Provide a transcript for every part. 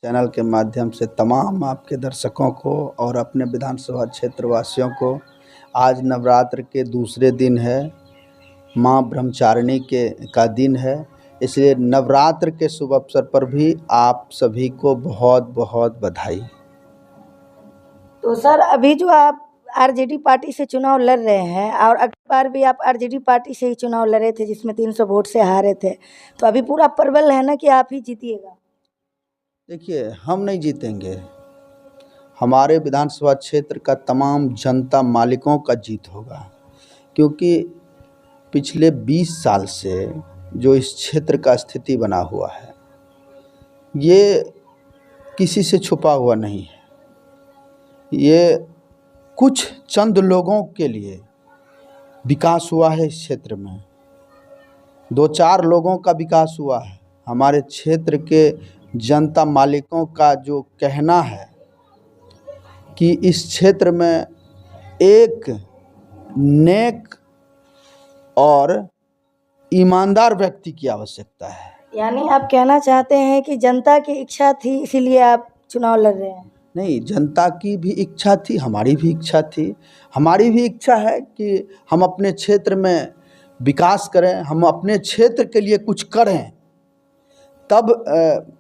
Channel के माध्यम से तमाम आपके दर्शकों को और अपने विधानसभा क्षेत्र वासियों को आज नवरात्र के दूसरे दिन है, माँ ब्रह्मचारिणी का दिन है। इसलिए नवरात्र के शुभ अवसर पर भी आप सभी को बहुत बहुत बधाई। तो सर, अभी जो आप आरजेडी पार्टी से चुनाव लड़ रहे हैं और अगली बार भी आप आरजेडी पार्टी से ही चुनाव लड़े थे जिसमें 300 वोट से हारे थे, तो अभी पूरा प्रबल है ना कि आप ही जीतिएगा? देखिए, हम नहीं जीतेंगे, हमारे विधानसभा क्षेत्र का तमाम जनता मालिकों का जीत होगा, क्योंकि पिछले 20 साल से जो इस क्षेत्र का स्थिति बना हुआ है ये किसी से छुपा हुआ नहीं है। ये कुछ चंद लोगों के लिए विकास हुआ है। इस क्षेत्र में 2-4 लोगों का विकास हुआ है। हमारे क्षेत्र के जनता मालिकों का जो कहना है कि इस क्षेत्र में एक नेक और ईमानदार व्यक्ति की आवश्यकता है। यानी आप कहना चाहते हैं कि जनता की इच्छा थी इसीलिए आप चुनाव लड़ रहे हैं? नहीं, जनता की भी इच्छा थी, हमारी भी इच्छा थी। हमारी भी इच्छा है कि हम अपने क्षेत्र में विकास करें, हम अपने क्षेत्र के लिए कुछ करें। तब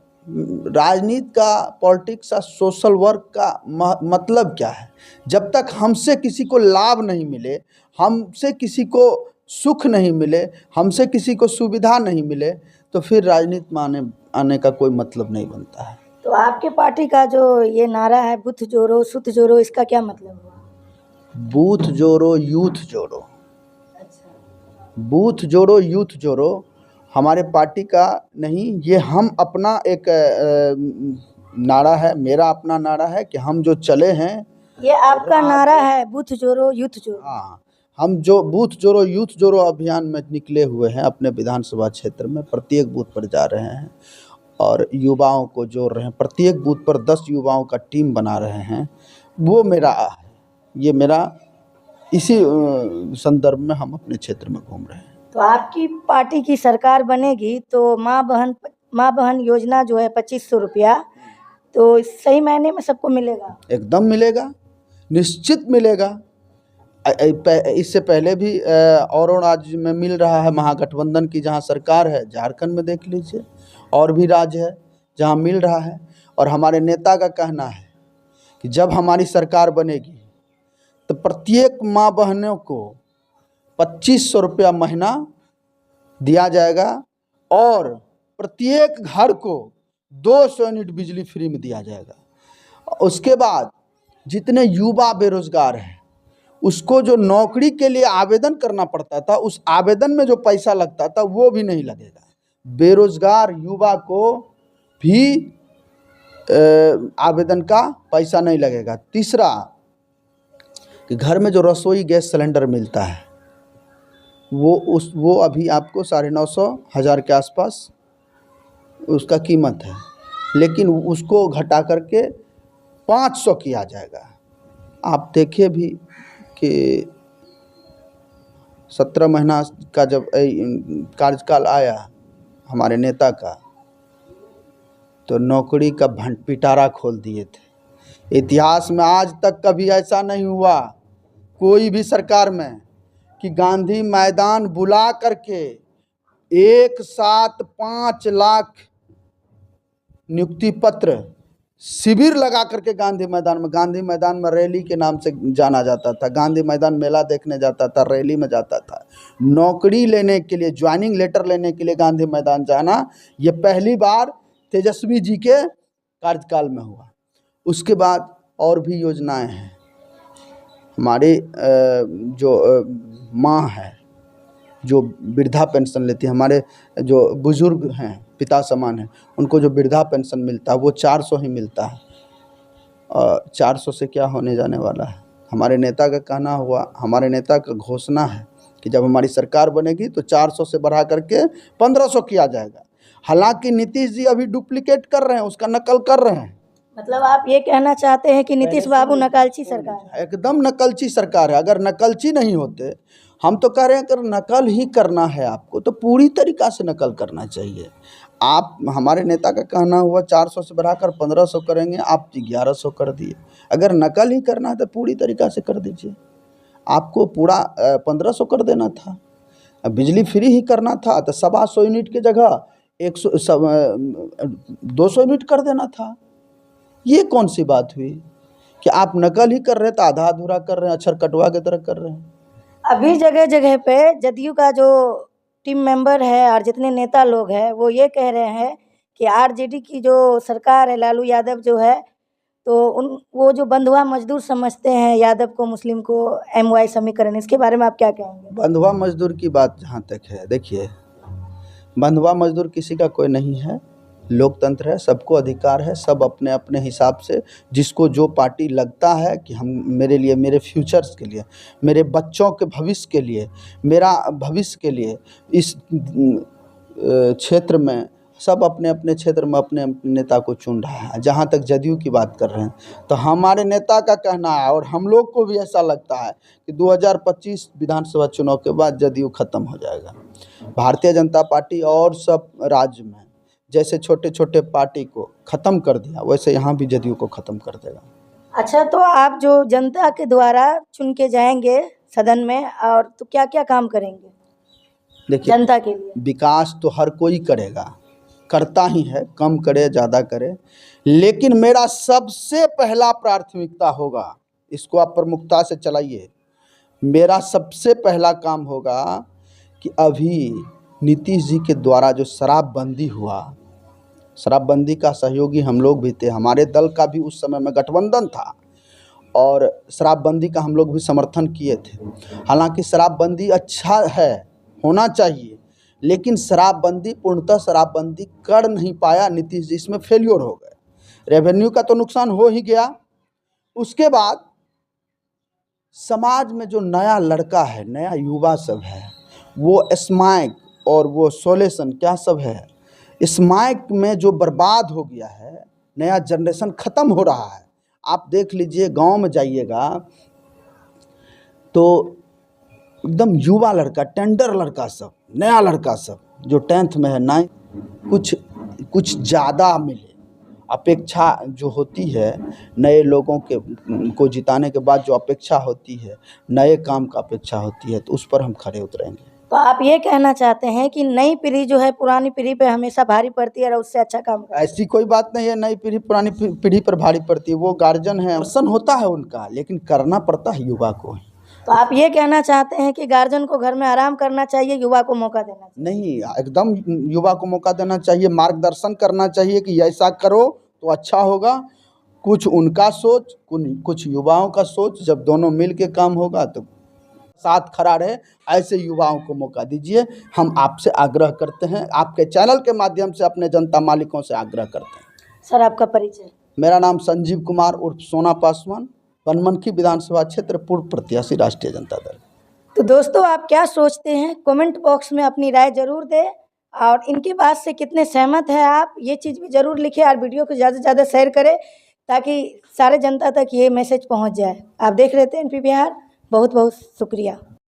राजनीति का, पॉलिटिक्स का, सोशल वर्क का मतलब क्या है? जब तक हमसे किसी को लाभ नहीं मिले, हमसे किसी को सुख नहीं मिले, हमसे किसी को सुविधा नहीं मिले, तो फिर राजनीति में आने का कोई मतलब नहीं बनता है। तो आपके पार्टी का जो ये नारा है बूथ जोड़ो सुत जोड़ो, इसका क्या मतलब हुआ? बूथ जोड़ो यूथ जोड़ो। अच्छा। बूथ जोड़ो यूथ जोड़ो हमारे पार्टी का नहीं, ये हम अपना एक नारा है, मेरा अपना नारा है कि हम जो चले हैं। ये आपका नारा है बूथ जोड़ो यूथ जोड़ो? हाँ, हम जो बूथ जोड़ो यूथ जोड़ो अभियान में निकले हुए हैं, अपने विधानसभा क्षेत्र में प्रत्येक बूथ पर जा रहे हैं और युवाओं को जोड़ रहे हैं। प्रत्येक बूथ पर 10 युवाओं का टीम बना रहे हैं। वो मेरा है, ये मेरा इसी संदर्भ में हम अपने क्षेत्र में घूम रहे हैं। तो आपकी पार्टी की सरकार बनेगी तो माँ बहन योजना जो है 2500 रुपया, तो सही मायने में सबको मिलेगा? एकदम मिलेगा, निश्चित मिलेगा। इससे पहले भी और राज्य में मिल रहा है। महागठबंधन की जहां सरकार है, झारखंड में देख लीजिए, और भी राज्य है जहां मिल रहा है। और हमारे नेता का कहना है कि जब हमारी सरकार बनेगी तो प्रत्येक माँ बहनों को 2500 रुपया महीना दिया जाएगा और प्रत्येक घर को 200 यूनिट बिजली फ्री में दिया जाएगा। उसके बाद जितने युवा बेरोजगार हैं उसको जो नौकरी के लिए आवेदन करना पड़ता था, उस आवेदन में जो पैसा लगता था वो भी नहीं लगेगा। बेरोजगार युवा को भी आवेदन का पैसा नहीं लगेगा। तीसरा, कि घर में जो रसोई गैस सिलेंडर मिलता है वो अभी आपको 950-1000 के आसपास उसका कीमत है, लेकिन उसको घटा करके 500 किया जाएगा। आप देखिए भी कि 17 महीना का जब कार्यकाल आया हमारे नेता का, तो नौकरी का पिटारा खोल दिए थे। इतिहास में आज तक कभी ऐसा नहीं हुआ कोई भी सरकार में कि गांधी मैदान बुला करके एक साथ 5 लाख नियुक्ति पत्र शिविर लगा करके गांधी मैदान में रैली के नाम से जाना जाता था। गांधी मैदान मेला देखने जाता था, रैली में जाता था। नौकरी लेने के लिए, ज्वाइनिंग लेटर लेने के लिए गांधी मैदान जाना, ये पहली बार तेजस्वी जी के कार्यकाल में हुआ। उसके बाद और भी योजनाएं हैं। हमारे जो माँ है जो वृद्धा पेंशन लेती है, हमारे जो बुजुर्ग हैं, पिता समान हैं, उनको जो वृद्धा पेंशन मिलता है वो 400 ही मिलता है। 400 से क्या होने जाने वाला है? हमारे नेता का कहना हुआ, हमारे नेता का घोषणा है कि जब हमारी सरकार बनेगी तो 400 से बढ़ा करके 1500 किया जाएगा। हालांकि नीतीश जी अभी डुप्लीकेट कर रहे हैं, उसका नकल कर रहे हैं। मतलब आप ये कहना चाहते हैं कि नीतीश बाबू नकलची सरकार है? एकदम नकलची सरकार है। अगर नकलची नहीं होते, हम तो कह रहे हैं अगर नकल ही करना है आपको तो पूरी तरीक़ा से नकल करना चाहिए। आप हमारे नेता का कहना हुआ 400 से बढ़ाकर 1500 करेंगे, आप 1100 कर दिए। अगर नकल ही करना है तो पूरी तरीक़ा से कर दीजिए। आपको पूरा 1500 कर देना था। अब बिजली फ्री ही करना था तो 125 यूनिट की जगह 200 यूनिट कर देना था। ये कौन सी बात हुई कि आप नकल ही कर रहे हैं तो आधा अधूरा कर रहे हैं, अक्षर कटवा की तरह कर रहे हैं। अभी जगह जगह पे जदयू का जो टीम मेंबर है और जितने नेता लोग हैं वो ये कह रहे हैं कि आरजेडी की जो सरकार है, लालू यादव जो है, तो वो जो बंधुआ मजदूर समझते हैं यादव को, मुस्लिम को, MY समीकरण, इसके बारे में आप क्या कहेंगे? बंधुआ मजदूर की बात जहाँ तक है, देखिए बंधुआ मजदूर किसी का कोई नहीं है। लोकतंत्र है, सबको अधिकार है, सब अपने अपने हिसाब से जिसको जो पार्टी लगता है कि हम मेरे लिए, मेरे फ्यूचर्स के लिए, मेरे बच्चों के भविष्य के लिए, मेरा भविष्य के लिए इस क्षेत्र में सब अपने अपने क्षेत्र में अपने अपने नेता को चुन रहा है। जहाँ तक जदयू की बात कर रहे हैं तो हमारे नेता का कहना है और हम लोग को भी ऐसा लगता है कि 2025 विधानसभा चुनाव के बाद जदयू ख़त्म हो जाएगा। भारतीय जनता पार्टी और सब राज्य में जैसे छोटे छोटे पार्टी को ख़त्म कर दिया, वैसे यहाँ भी जदयू को ख़त्म कर देगा। अच्छा, तो आप जो जनता के द्वारा चुन के जाएंगे सदन में, और तो क्या क्या काम करेंगे देखिए, जनता के लिए? विकास तो हर कोई करेगा, करता ही है, कम करे ज़्यादा करे, लेकिन मेरा सबसे पहला प्राथमिकता होगा, इसको आप प्रमुखता से चलाइए, मेरा सबसे पहला काम होगा कि अभी नीतीश जी के द्वारा जो शराबबंदी हुआ, शराबबंदी का सहयोगी हम लोग भी थे, हमारे दल का भी उस समय में गठबंधन था और शराबबंदी का हम लोग भी समर्थन किए थे। हालांकि शराबबंदी अच्छा है, होना चाहिए, लेकिन शराबबंदी पूर्णतः शराबबंदी कर नहीं पाया नीतीश जी, इसमें फेल्योर हो गए। रेवेन्यू का तो नुकसान हो ही गया। उसके बाद समाज में जो नया लड़का है, नया युवा सब है, वो स्माइक और वो सोल्यूशन क्या सब है, स्माइक में जो बर्बाद हो गया है, नया जनरेशन ख़त्म हो रहा है। आप देख लीजिए, गांव में जाइएगा तो एकदम युवा लड़का, टेंडर लड़का सब, नया लड़का सब जो 10th में है, 9th, कुछ ज़्यादा मिले। अपेक्षा जो होती है नए लोगों को जिताने के बाद, जो अपेक्षा होती है, नए काम का अपेक्षा होती है, तो उस पर हम खड़े उतरेंगे। तो आप ये कहना चाहते हैं कि नई पीढ़ी जो है पुरानी पीढ़ी पे हमेशा भारी पड़ती है और उससे अच्छा काम करती है? ऐसी कोई बात नहीं है नई पीढ़ी पुरानी पीढ़ी पर भारी पड़ती है, वो गार्जियन है, दर्शन होता है उनका, लेकिन करना पड़ता है युवा को। तो आप ये कहना चाहते हैं कि गार्जियन को घर में आराम करना चाहिए, युवा को मौका देना चाहिए? नहीं, एकदम युवा को मौका देना चाहिए, मार्गदर्शन करना चाहिए कि ऐसा करो तो अच्छा होगा। कुछ उनका सोच, कुछ युवाओं का सोच, जब दोनों मिल के काम होगा तो साथ खड़ा रहे, ऐसे युवाओं को मौका दीजिए। हम आपसे आग्रह करते हैं, आपके चैनल के माध्यम से अपने जनता मालिकों से आग्रह करते हैं। सर, आपका परिचय? मेरा नाम संजीव कुमार उर्फ सोना पासवान, बनमनखी विधानसभा क्षेत्र, पूर्व प्रत्याशी, राष्ट्रीय जनता दल। तो दोस्तों, आप क्या सोचते हैं कमेंट बॉक्स में अपनी राय जरूर दें, और इनकी बात से कितने सहमत हैं आप, ये चीज़ भी ज़रूर लिखें, और वीडियो को ज़्यादा से ज़्यादा शेयर करें ताकि सारे जनता तक ये मैसेज पहुंच जाए। आप देख रहे थे NP बिहार। बहुत बहुत शुक्रिया।